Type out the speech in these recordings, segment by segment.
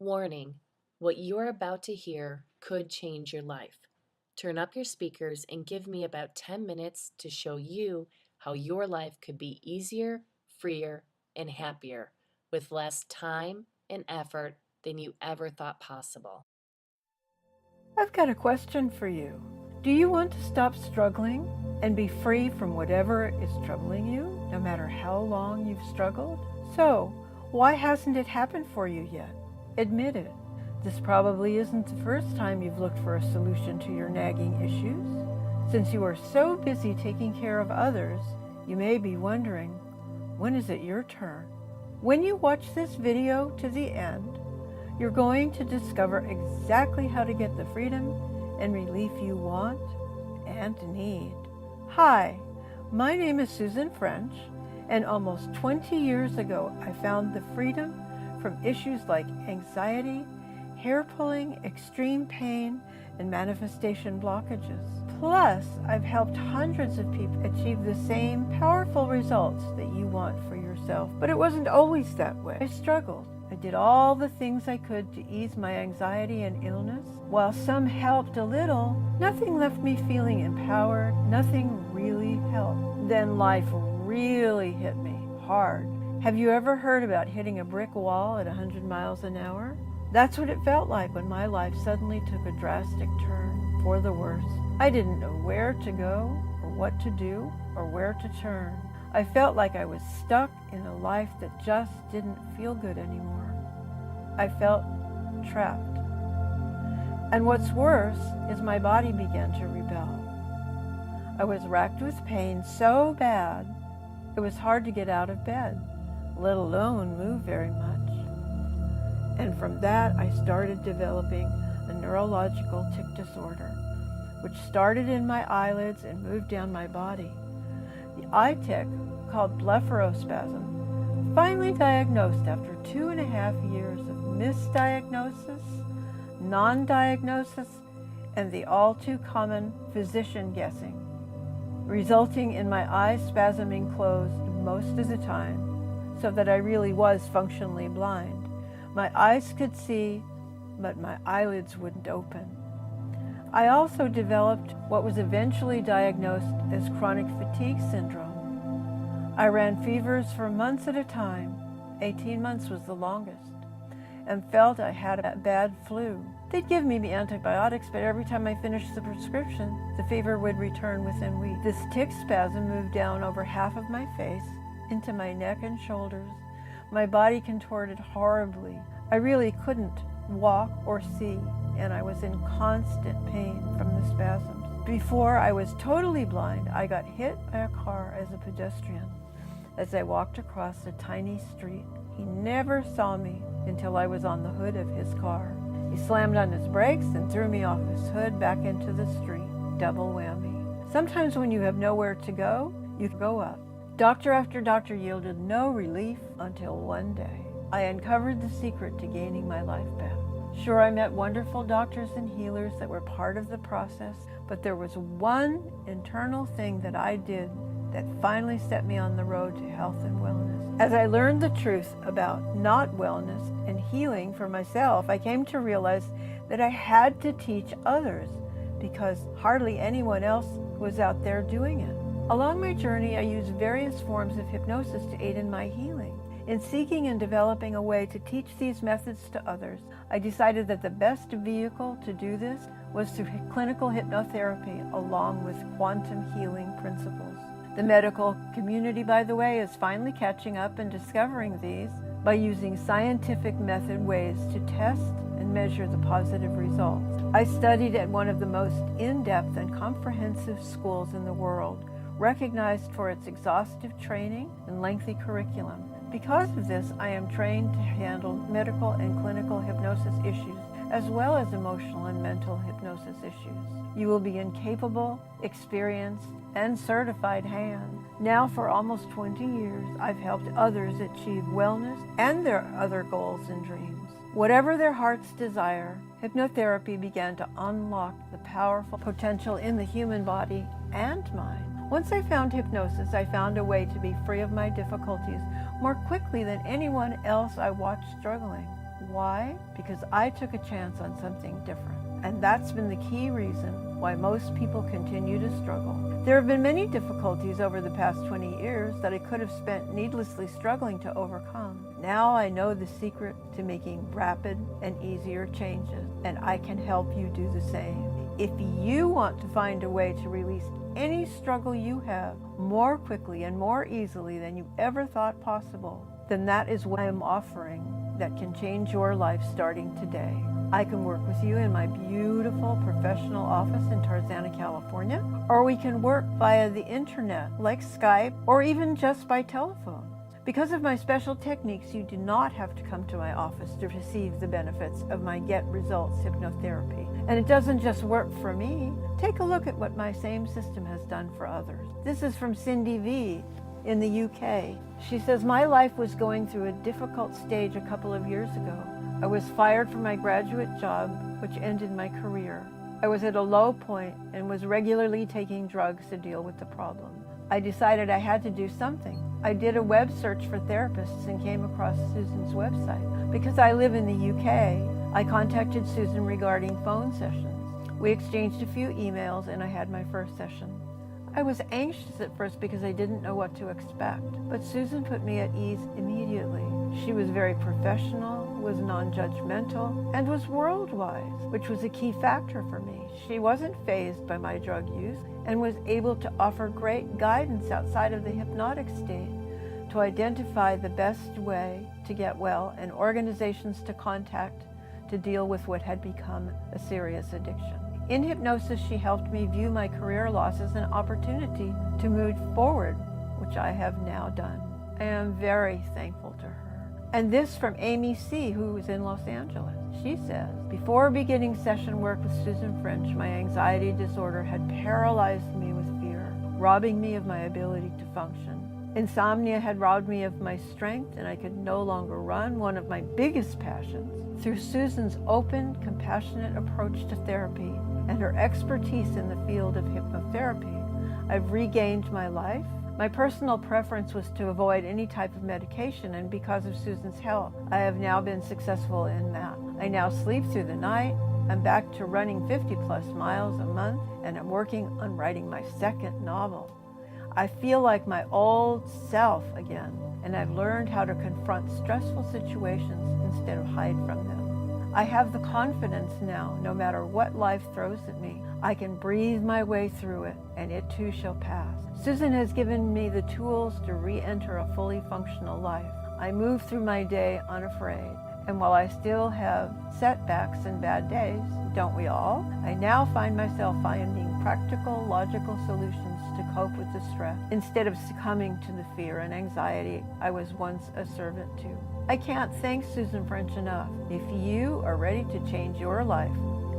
Warning, what you're about to hear could change your life. Turn up your speakers and give me about 10 minutes to show you how your life could be easier, freer, and happier with less time and effort than you ever thought possible. I've got a question for you. Do you want to stop struggling and be free from whatever is troubling you, no matter how long you've struggled? So, why hasn't it happened for you yet? Admit it. This probably isn't the first time you've looked for a solution to your nagging issues. Since you are so busy taking care of others, you may be wondering, when is it your turn? When you watch this video to the end, you're going to discover exactly how to get the freedom and relief you want and need. Hi, my name is Susan French, and almost 20 years ago I found the freedom from issues like anxiety, hair pulling, extreme pain, and manifestation blockages. Plus, I've helped hundreds of people achieve the same powerful results that you want for yourself. But it wasn't always that way. I struggled. I did all the things I could to ease my anxiety and illness. While some helped a little, nothing left me feeling empowered. Nothing really helped. Then life really hit me hard. Have you ever heard about hitting a brick wall at 100 miles an hour? That's what it felt like when my life suddenly took a drastic turn for the worse. I didn't know where to go or what to do or where to turn. I felt like I was stuck in a life that just didn't feel good anymore. I felt trapped. And what's worse is my body began to rebel. I was racked with pain so bad it was hard to get out of bed, let alone move very much. And from that, I started developing a neurological tic disorder, which started in my eyelids and moved down my body. The eye tic, called blepharospasm, finally diagnosed after 2.5 years of misdiagnosis, non-diagnosis, and the all too common physician guessing, resulting in my eyes spasming closed most of the time, so that I really was functionally blind. My eyes could see, but my eyelids wouldn't open. I also developed what was eventually diagnosed as chronic fatigue syndrome. I ran fevers for months at a time, 18 months was the longest, and felt I had a bad flu. They'd give me the antibiotics, but every time I finished the prescription, the fever would return within weeks. This tic spasm moved down over half of my face, into my neck and shoulders. My body contorted horribly. I really couldn't walk or see, and I was in constant pain from the spasms. Before I was totally blind, I got hit by a car as a pedestrian as I walked across a tiny street. He never saw me until I was on the hood of his car. He slammed on his brakes and threw me off his hood back into the street. Double whammy. Sometimes when you have nowhere to go, you go up. Doctor after doctor yielded no relief until one day I uncovered the secret to gaining my life back. Sure, I met wonderful doctors and healers that were part of the process, but there was one internal thing that I did that finally set me on the road to health and wellness. As I learned the truth about not wellness and healing for myself, I came to realize that I had to teach others because hardly anyone else was out there doing it. Along my journey, I used various forms of hypnosis to aid in my healing. In seeking and developing a way to teach these methods to others, I decided that the best vehicle to do this was through clinical hypnotherapy along with quantum healing principles. The medical community, by the way, is finally catching up and discovering these by using scientific method ways to test and measure the positive results. I studied at one of the most in-depth and comprehensive schools in the world, recognized for its exhaustive training and lengthy curriculum. Because of this, I am trained to handle medical and clinical hypnosis issues, as well as emotional and mental hypnosis issues. You will be in capable, experienced, and certified hands. Now for almost 20 years, I've helped others achieve wellness and their other goals and dreams. Whatever their heart's desire, hypnotherapy began to unlock the powerful potential in the human body and mind. Once I found hypnosis, I found a way to be free of my difficulties more quickly than anyone else I watched struggling. Why? Because I took a chance on something different. And that's been the key reason why most people continue to struggle. There have been many difficulties over the past 20 years that I could have spent needlessly struggling to overcome. Now I know the secret to making rapid and easier changes, and I can help you do the same. If you want to find a way to release any struggle you have more quickly and more easily than you ever thought possible, then that is what I'm offering that can change your life starting today. I can work with you in my beautiful professional office in Tarzana, California, or we can work via the internet like Skype or even just by telephone. Because of my special techniques, you do not have to come to my office to receive the benefits of my Get Results hypnotherapy. And it doesn't just work for me. Take a look at what my same system has done for others. This is from Cindy V in the UK. She says, my life was going through a difficult stage a couple of years ago. I was fired from my graduate job, which ended my career. I was at a low point and was regularly taking drugs to deal with the problem. I decided I had to do something. I did a web search for therapists and came across Susan's website. Because I live in the UK, I contacted Susan regarding phone sessions. We exchanged a few emails and I had my first session. I was anxious at first because I didn't know what to expect, but Susan put me at ease immediately. She was very professional, was non-judgmental, and was world-wise, which was a key factor for me. She wasn't fazed by my drug use and was able to offer great guidance outside of the hypnotic state to identify the best way to get well and organizations to contact to deal with what had become a serious addiction. In hypnosis, she helped me view my career loss as an opportunity to move forward, which I have now done. I am very thankful to her. And this from Amy C., who is in Los Angeles. She says, before beginning session work with Susan French, my anxiety disorder had paralyzed me with fear, robbing me of my ability to function. Insomnia had robbed me of my strength, and I could no longer run, one of my biggest passions. Through Susan's open, compassionate approach to therapy and her expertise in the field of hypnotherapy, I've regained my life. My personal preference was to avoid any type of medication, and because of Susan's help, I have now been successful in that. I now sleep through the night. I'm back to running 50-plus miles a month, and I'm working on writing my second novel. I feel like my old self again, and I've learned how to confront stressful situations instead of hide from them. I have the confidence now, no matter what life throws at me, I can breathe my way through it, and it too shall pass. Susan has given me the tools to re-enter a fully functional life. I move through my day unafraid, and while I still have setbacks and bad days, don't we all? I now find myself finding practical, logical solutions to cope with the stress, instead of succumbing to the fear and anxiety I was once a servant to. I can't thank Susan French enough. If you are ready to change your life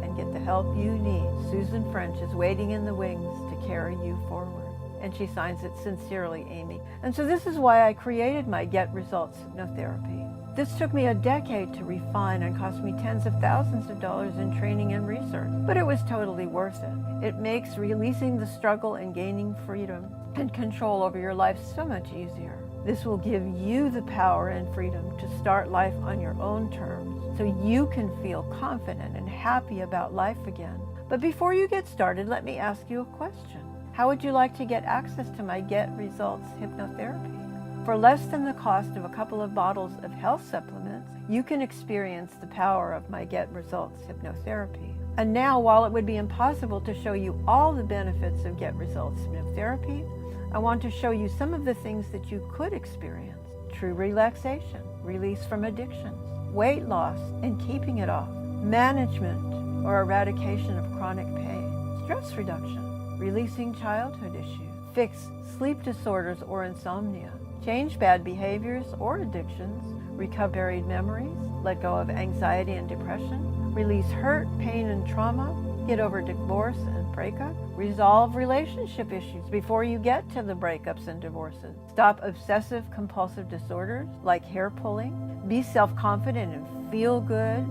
and get the help you need, Susan French is waiting in the wings to carry you forward. And she signs it sincerely, Amy. And so this is why I created my Get Results Hypnotherapy. This took me a decade to refine and cost me tens of thousands of dollars in training and research, but it was totally worth it. It makes releasing the struggle and gaining freedom and control over your life so much easier. This will give you the power and freedom to start life on your own terms so you can feel confident and happy about life again. But before you get started, let me ask you a question. How would you like to get access to my Get Results Hypnotherapy? For less than the cost of a couple of bottles of health supplements, you can experience the power of my Get Results Hypnotherapy. And now, while it would be impossible to show you all the benefits of Get Results Hypnotherapy, I want to show you some of the things that you could experience. True relaxation, release from addictions, weight loss and keeping it off, management or eradication of chronic pain, stress reduction, releasing childhood issues, fix sleep disorders or insomnia, change bad behaviors or addictions, recover buried memories, let go of anxiety and depression, release hurt, pain, and trauma, get over divorce and breakup, resolve relationship issues before you get to the breakups and divorces, stop obsessive compulsive disorders like hair pulling, be self-confident and feel good,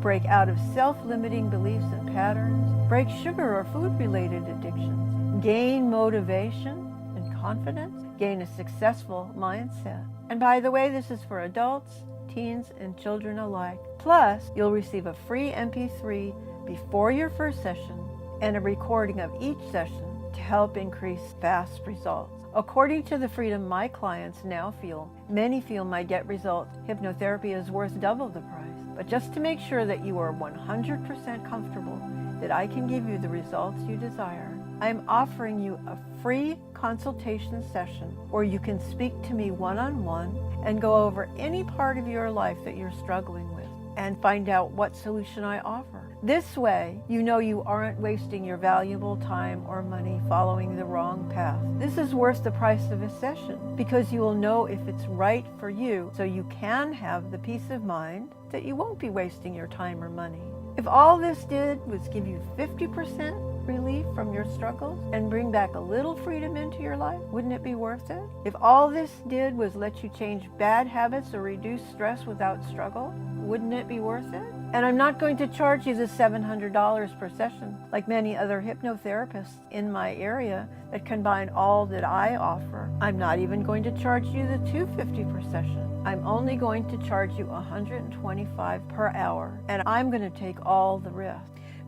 break out of self-limiting beliefs and patterns, break sugar or food-related addictions, gain motivation and confidence, gain a successful mindset. And by the way, this is for adults teens, and children alike. Plus, you'll receive a free MP3 before your first session and a recording of each session to help increase fast results. According to the freedom my clients now feel, many feel my Get Results hypnotherapy is worth double the price. But just to make sure that you are 100% comfortable that I can give you the results you desire, I am offering you a free consultation session where you can speak to me one-on-one and go over any part of your life that you're struggling with and find out what solution I offer. This way, you know you aren't wasting your valuable time or money following the wrong path. This is worth the price of a session because you will know if it's right for you, so you can have the peace of mind that you won't be wasting your time or money. If all this did was give you 50% relief from your struggles and bring back a little freedom into your life, wouldn't it be worth it? If all this did was let you change bad habits or reduce stress without struggle, wouldn't it be worth it? And I'm not going to charge you the $700 per session like many other hypnotherapists in my area that combine all that I offer. I'm not even going to charge you the $250 per session. I'm only going to charge you $125 per hour, and I'm going to take all the risk.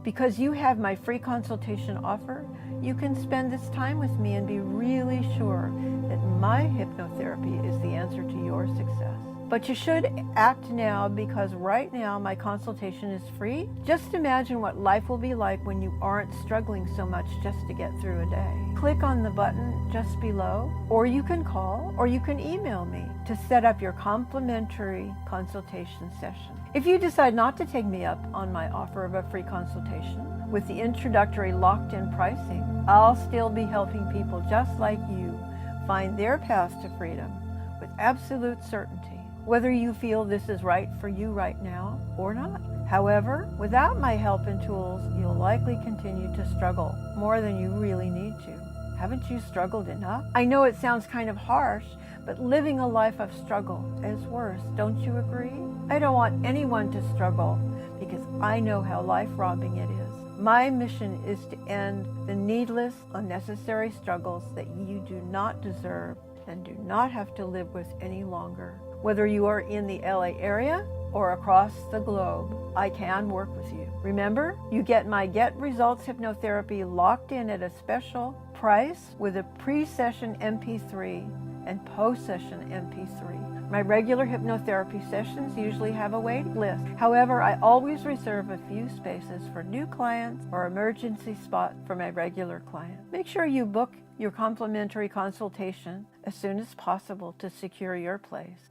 Because you have my free consultation offer, you can spend this time with me and be really sure that my hypnotherapy is the answer to your success. But you should act now because right now my consultation is free. Just imagine what life will be like when you aren't struggling so much just to get through a day. Click on the button just below, or you can call, or you can email me to set up your complimentary consultation session. If you decide not to take me up on my offer of a free consultation with the introductory locked-in pricing, I'll still be helping people just like you find their path to freedom with absolute certainty, whether you feel this is right for you right now or not. However, without my help and tools, you'll likely continue to struggle more than you really need to. Haven't you struggled enough? I know it sounds kind of harsh, but living a life of struggle is worse, don't you agree? I don't want anyone to struggle because I know how life-robbing it is. My mission is to end the needless, unnecessary struggles that you do not deserve and do not have to live with any longer. Whether you are in the LA area or across the globe, I can work with you. Remember, you get my Get Results hypnotherapy locked in at a special price with a pre-session MP3 and post-session MP3. My regular hypnotherapy sessions usually have a wait list. However, I always reserve a few spaces for new clients or emergency spot for my regular clients. Make sure you book your complimentary consultation as soon as possible to secure your place.